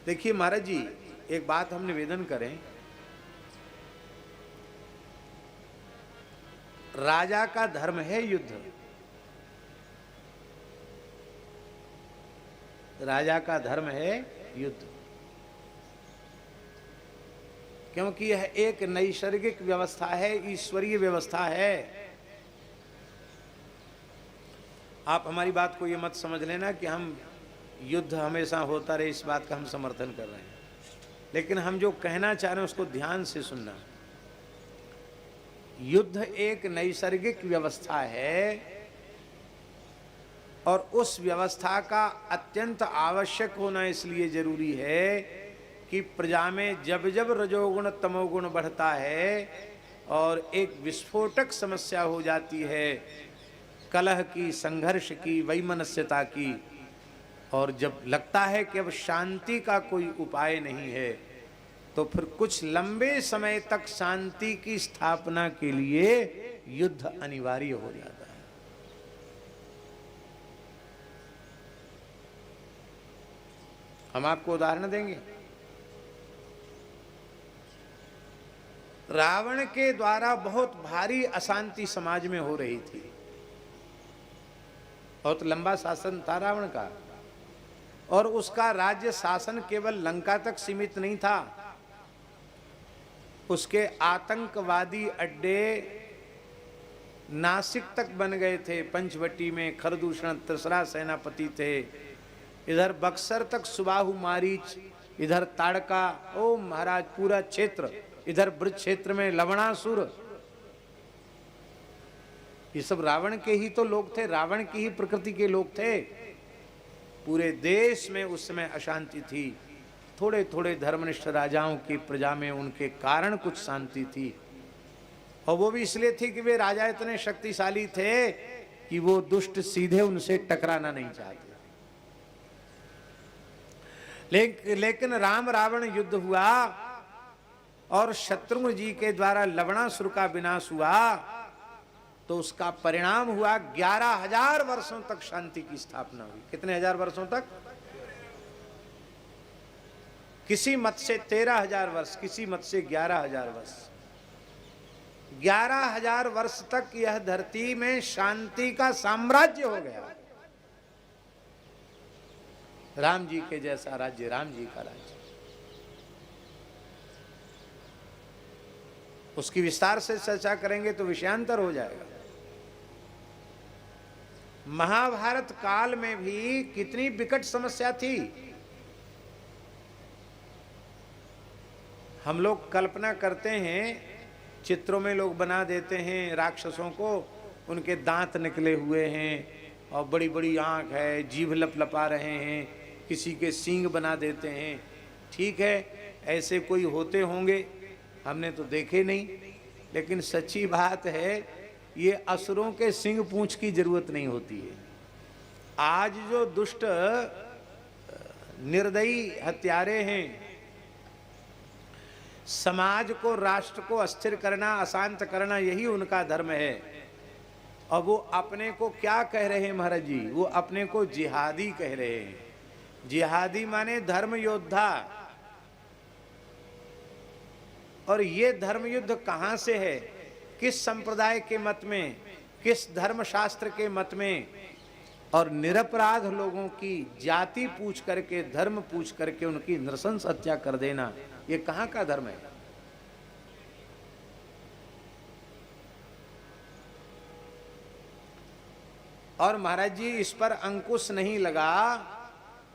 देखिए महाराज जी, एक बात हम निवेदन करें, राजा का धर्म है युद्ध। राजा का धर्म है युद्ध, क्योंकि यह एक नैसर्गिक व्यवस्था है, ईश्वरीय व्यवस्था है। आप हमारी बात को ये मत समझ लेना कि हम युद्ध हमेशा होता रहे, इस बात का हम समर्थन कर रहे हैं। लेकिन हम जो कहना चाह रहे हैं उसको ध्यान से सुनना। युद्ध एक नैसर्गिक व्यवस्था है और उस व्यवस्था का अत्यंत आवश्यक होना इसलिए जरूरी है कि प्रजा में जब जब रजोगुण तमोगुण बढ़ता है और एक विस्फोटक समस्या हो जाती है, कलह की, संघर्ष की, वैमनस्यता की, और जब लगता है कि अब शांति का कोई उपाय नहीं है, तो फिर कुछ लंबे समय तक शांति की स्थापना के लिए युद्ध अनिवार्य हो जाता है। हम आपको उदाहरण देंगे। रावण के द्वारा बहुत भारी अशांति समाज में हो रही थी। बहुत लंबा शासन था रावण का, और उसका राज्य शासन केवल लंका तक सीमित नहीं था। उसके आतंकवादी अड्डे नासिक तक बन गए थे। पंचवटी में खरदूषण त्रिसरा सेनापति थे, इधर बक्सर तक सुबाहु मारीच, इधर ताड़का, ओ महाराज पूरा क्षेत्र, इधर ब्रज क्षेत्र में लवणासुर। ये सब रावण के ही तो लोग थे, रावण की ही प्रकृति के लोग थे। पूरे देश में उस समय अशांति थी। थोड़े थोड़े धर्मनिष्ठ राजाओं की प्रजा में उनके कारण कुछ शांति थी, और वो भी इसलिए थी कि वे राजा इतने शक्तिशाली थे कि वो दुष्ट सीधे उनसे टकराना नहीं चाहते। लेकिन राम रावण युद्ध हुआ और शत्रुघ्न जी के द्वारा लवणासुर का विनाश हुआ, तो उसका परिणाम हुआ 11,000 वर्षों तक शांति की स्थापना हुई। कितने हजार वर्षों तक? किसी मत से 13,000 वर्ष, किसी मत से 11,000 वर्ष। 11,000 वर्ष तक यह धरती में शांति का साम्राज्य हो गया। राम जी के जैसा राज्य, राम जी का राज्य। उसकी विस्तार से चर्चा करेंगे तो विषयांतर हो जाएगा। महाभारत काल में भी कितनी विकट समस्या थी। हम लोग कल्पना करते हैं, चित्रों में लोग बना देते हैं राक्षसों को, उनके दांत निकले हुए हैं और बड़ी बड़ी आंख है, जीभ लपलपा रहे हैं, किसी के सींग बना देते हैं। ठीक है, ऐसे कोई होते होंगे, हमने तो देखे नहीं। लेकिन सच्ची बात है, ये असुरों के सिंग पूंछ की जरूरत नहीं होती है। आज जो दुष्ट निर्दयी हत्यारे हैं, समाज को, राष्ट्र को अस्थिर करना, अशांत करना, यही उनका धर्म है। और वो अपने को क्या कह रहे हैं महाराज जी? वो अपने को जिहादी कह रहे हैं। जिहादी माने धर्म योद्धा। और ये धर्म युद्ध कहां से है? किस संप्रदाय के मत में, किस धर्मशास्त्र के मत में? और निरपराध लोगों की जाति पूछ करके, धर्म पूछ करके उनकी नृशंस हत्या कर देना, ये कहां का धर्म है? और महाराज जी, इस पर अंकुश नहीं लगा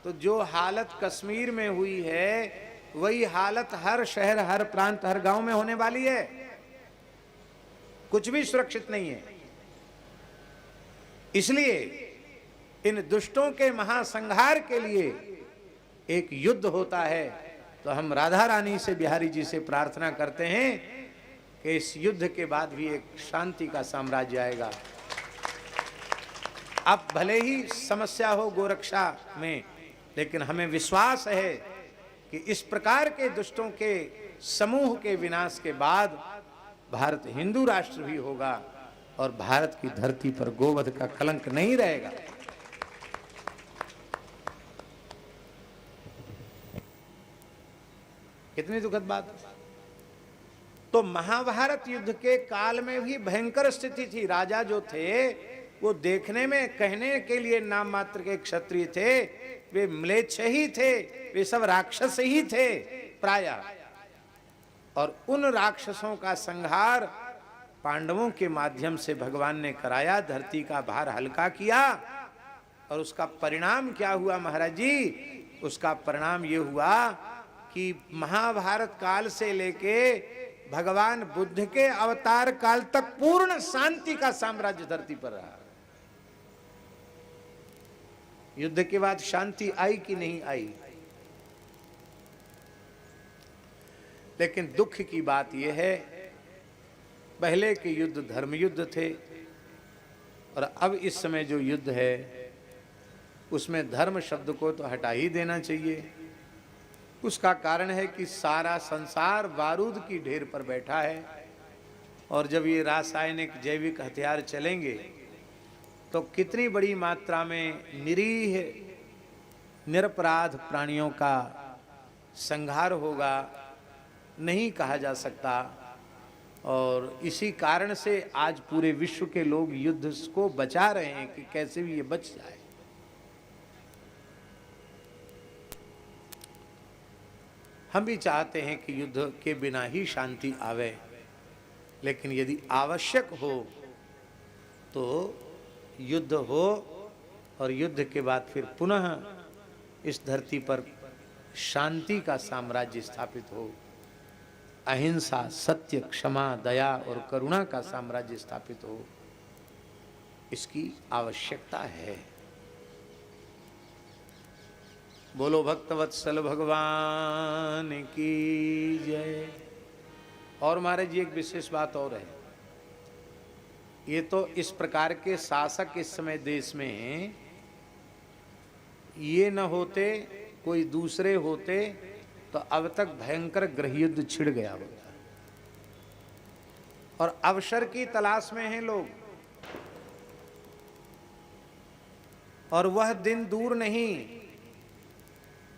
तो जो हालत कश्मीर में हुई है, वही हालत हर शहर, हर प्रांत, हर गांव में होने वाली है। कुछ भी सुरक्षित नहीं है। इसलिए इन दुष्टों के महासंहार के लिए एक युद्ध होता है। तो हम राधा रानी से, बिहारी जी से प्रार्थना करते हैं कि इस युद्ध के बाद भी एक शांति का साम्राज्य आएगा। अब भले ही समस्या हो गोरक्षा में, लेकिन हमें विश्वास है कि इस प्रकार के दुष्टों के समूह के विनाश के बाद भारत हिंदू राष्ट्र भी होगा और भारत की धरती पर गोवध का कलंक नहीं रहेगा। कितनी दुखद बात। तो महाभारत युद्ध के काल में भी भयंकर स्थिति थी। राजा जो थे वो देखने में, कहने के लिए नाम मात्र के क्षत्रिय थे, वे म्लेच्छ ही थे, वे सब राक्षस ही थे प्रायः। और उन राक्षसों का संहार पांडवों के माध्यम से भगवान ने कराया, धरती का भार हल्का किया। और उसका परिणाम क्या हुआ महाराज जी? उसका परिणाम ये हुआ कि महाभारत काल से लेके भगवान बुद्ध के अवतार काल तक पूर्ण शांति का साम्राज्य धरती पर रहा। युद्ध के बाद शांति आई कि नहीं आई? लेकिन दुख की बात यह है, पहले के युद्ध धर्म युद्ध थे और अब इस समय जो युद्ध है उसमें धर्म शब्द को तो हटा ही देना चाहिए। उसका कारण है कि सारा संसार बारूद की ढेर पर बैठा है और जब ये रासायनिक जैविक हथियार चलेंगे तो कितनी बड़ी मात्रा में निरीह निरपराध प्राणियों का संहार होगा, नहीं कहा जा सकता। और इसी कारण से आज पूरे विश्व के लोग युद्ध को बचा रहे हैं कि कैसे भी ये बच जाए। हम भी चाहते हैं कि युद्ध के बिना ही शांति आवे, लेकिन यदि आवश्यक हो तो युद्ध हो और युद्ध के बाद फिर पुनः इस धरती पर शांति का साम्राज्य स्थापित हो, अहिंसा, सत्य, क्षमा, दया और करुणा का साम्राज्य स्थापित हो, इसकी आवश्यकता है। बोलो भक्तवत्सल भगवान की जय। और महाराज जी एक विशेष बात और है, ये तो इस प्रकार के शासक इस समय देश में ये न होते, कोई दूसरे होते तो अब तक भयंकर गृह युद्ध छिड़ गया होता। और अवसर की तलाश में हैं लोग, और वह दिन दूर नहीं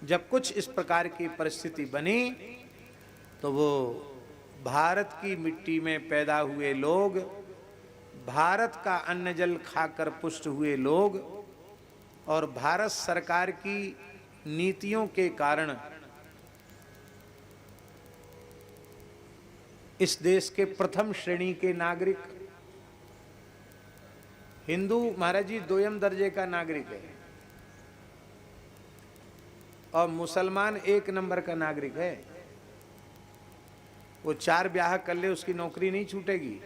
जब कुछ इस प्रकार की परिस्थिति बनी तो वो भारत की मिट्टी में पैदा हुए लोग, भारत का अन्न जल खाकर पुष्ट हुए लोग और भारत सरकार की नीतियों के कारण इस देश के प्रथम श्रेणी के नागरिक, हिंदू महाराज जी दोयम दर्जे का नागरिक है और मुसलमान एक नंबर का नागरिक है। वो 4 ब्याह कर ले उसकी नौकरी नहीं छूटेगी,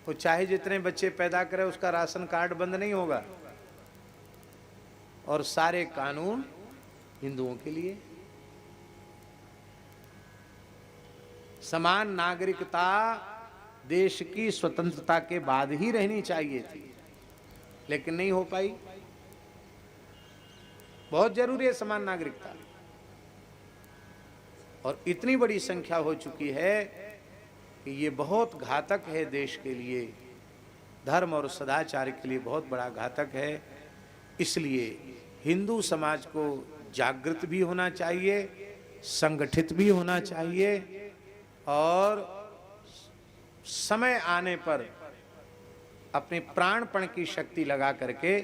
वो चाहे जितने बच्चे पैदा करे उसका राशन कार्ड बंद नहीं होगा। और सारे कानून हिंदुओं के लिए। समान नागरिकता देश की स्वतंत्रता के बाद ही रहनी चाहिए थी, लेकिन नहीं हो पाई। बहुत जरूरी है समान नागरिकता, और इतनी बड़ी संख्या हो चुकी है कि ये बहुत घातक है देश के लिए, धर्म और सदाचार के लिए बहुत बड़ा घातक है। इसलिए हिंदू समाज को जागृत भी होना चाहिए, संगठित भी होना चाहिए और समय आने पर अपने प्राणपण की शक्ति लगा करके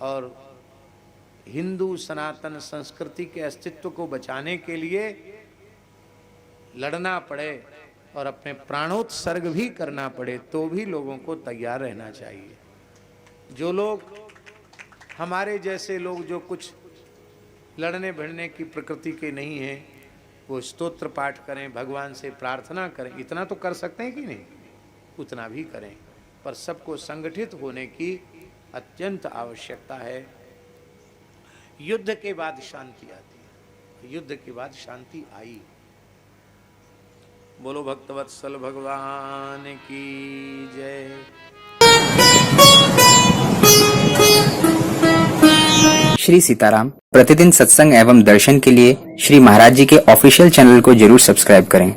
और हिंदू सनातन संस्कृति के अस्तित्व को बचाने के लिए लड़ना पड़े और अपने प्राणोत्सर्ग भी करना पड़े तो भी लोगों को तैयार रहना चाहिए। जो लोग हमारे जैसे लोग जो कुछ लड़ने भिड़ने की प्रकृति के नहीं हैं, वो स्तोत्र पाठ करें, भगवान से प्रार्थना करें, इतना तो कर सकते हैं कि नहीं, उतना भी करें। पर सबको संगठित होने की अत्यंत आवश्यकता है। युद्ध के बाद शांति आती है, युद्ध के बाद शांति आई। बोलो भक्तवत्सल भगवान की जय। श्री सीताराम प्रतिदिन सत्संग एवं दर्शन के लिए श्री महाराज जी के ऑफिशियल चैनल को जरूर सब्सक्राइब करें।